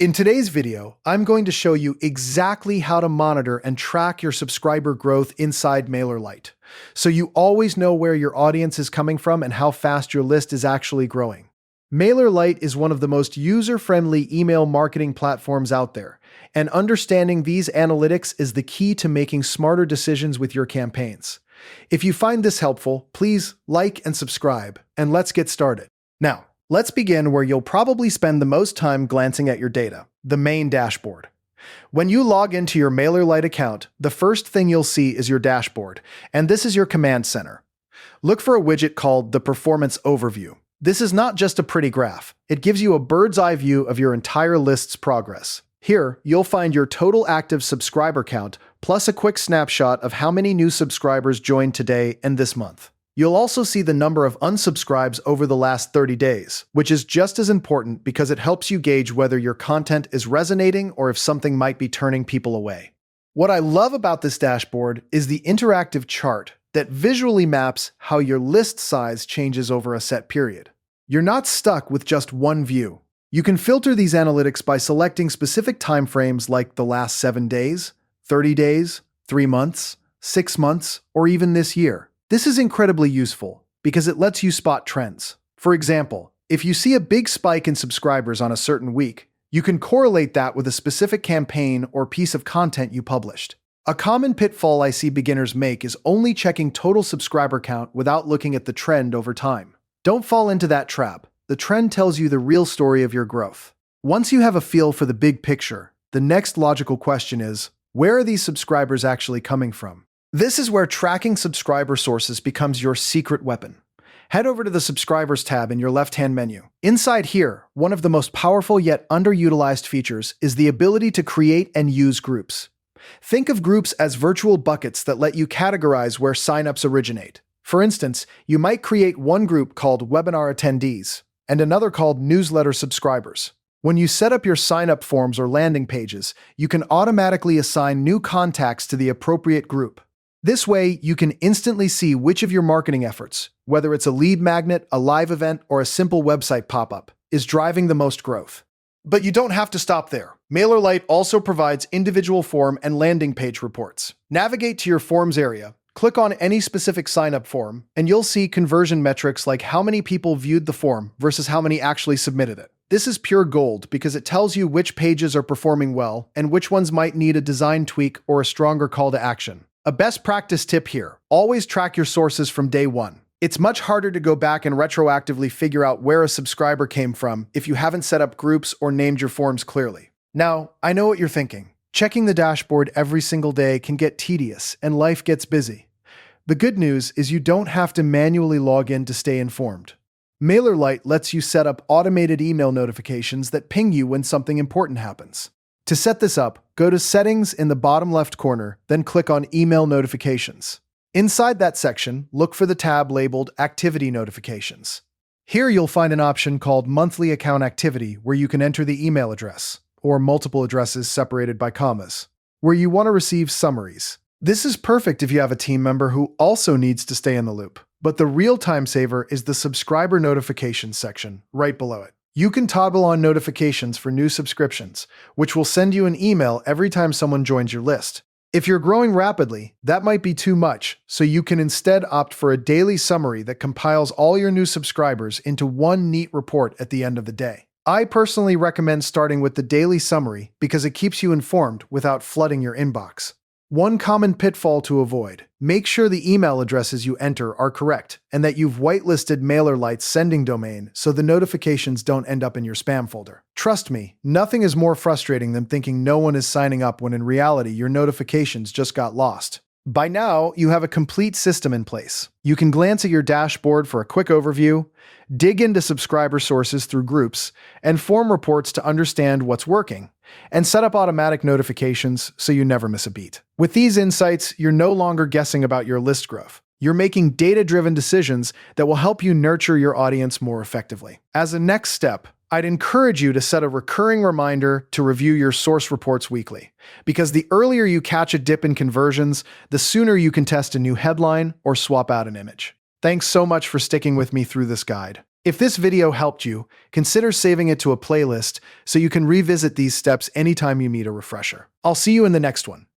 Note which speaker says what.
Speaker 1: In today's video, I'm going to show you exactly how to monitor and track your subscriber growth inside MailerLite, so you always know where your audience is coming from and how fast your list is actually growing. MailerLite is one of the most user-friendly email marketing platforms out there, and understanding these analytics is the key to making smarter decisions with your campaigns. If you find this helpful, please like and subscribe, and let's get started. Now, let's begin where you'll probably spend the most time glancing at your data, the main dashboard. When you log into your MailerLite account, the first thing you'll see is your dashboard, and this is your command center. Look for a widget called the Performance Overview. This is not just a pretty graph. It gives you a bird's-eye view of your entire list's progress. Here, you'll find your total active subscriber count, plus a quick snapshot of how many new subscribers joined today and this month. You'll also see the number of unsubscribes over the last 30 days, which is just as important because it helps you gauge whether your content is resonating or if something might be turning people away. What I love about this dashboard is the interactive chart that visually maps how your list size changes over a set period. You're not stuck with just one view. You can filter these analytics by selecting specific timeframes like the last 7 days, 30 days, 3 months, 6 months, or even this year. This is incredibly useful because it lets you spot trends. For example, if you see a big spike in subscribers on a certain week, you can correlate that with a specific campaign or piece of content you published. A common pitfall I see beginners make is only checking total subscriber count without looking at the trend over time. Don't fall into that trap. The trend tells you the real story of your growth. Once you have a feel for the big picture, the next logical question is, where are these subscribers actually coming from? This is where tracking subscriber sources becomes your secret weapon. Head over to the Subscribers tab in your left-hand menu. Inside here, one of the most powerful yet underutilized features is the ability to create and use groups. Think of groups as virtual buckets that let you categorize where signups originate. For instance, you might create one group called Webinar Attendees and another called Newsletter Subscribers. When you set up your sign-up forms or landing pages, you can automatically assign new contacts to the appropriate group. This way, you can instantly see which of your marketing efforts, whether it's a lead magnet, a live event, or a simple website pop-up, is driving the most growth. But you don't have to stop there. MailerLite also provides individual form and landing page reports. Navigate to your forms area, click on any specific sign-up form, and you'll see conversion metrics like how many people viewed the form versus how many actually submitted it. This is pure gold because it tells you which pages are performing well and which ones might need a design tweak or a stronger call to action. A best practice tip here, always track your sources from day one. It's much harder to go back and retroactively figure out where a subscriber came from if you haven't set up groups or named your forms clearly. Now, I know what you're thinking. Checking the dashboard every single day can get tedious and life gets busy. The good news is you don't have to manually log in to stay informed. MailerLite lets you set up automated email notifications that ping you when something important happens. To set this up, go to Settings in the bottom left corner, then click on Email Notifications. Inside that section, look for the tab labeled Activity Notifications. Here you'll find an option called Monthly Account Activity where you can enter the email address, or multiple addresses separated by commas, where you want to receive summaries. This is perfect if you have a team member who also needs to stay in the loop. But the real time saver is the Subscriber Notifications section, right below it. You can toggle on notifications for new subscriptions, which will send you an email every time someone joins your list. If you're growing rapidly, that might be too much, so you can instead opt for a daily summary that compiles all your new subscribers into one neat report at the end of the day. I personally recommend starting with the daily summary because it keeps you informed without flooding your inbox. One common pitfall to avoid: make sure the email addresses you enter are correct and that you've whitelisted MailerLite's sending domain so the notifications don't end up in your spam folder. Trust me, nothing is more frustrating than thinking no one is signing up when in reality your notifications just got lost. By now, you have a complete system in place. You can glance at your dashboard for a quick overview, dig into subscriber sources through groups, and form reports to understand what's working, and set up automatic notifications so you never miss a beat. With these insights, you're no longer guessing about your list growth. You're making data-driven decisions that will help you nurture your audience more effectively. As a next step, I'd encourage you to set a recurring reminder to review your source reports weekly, because the earlier you catch a dip in conversions, the sooner you can test a new headline or swap out an image. Thanks so much for sticking with me through this guide. If this video helped you, consider saving it to a playlist so you can revisit these steps anytime you need a refresher. I'll see you in the next one.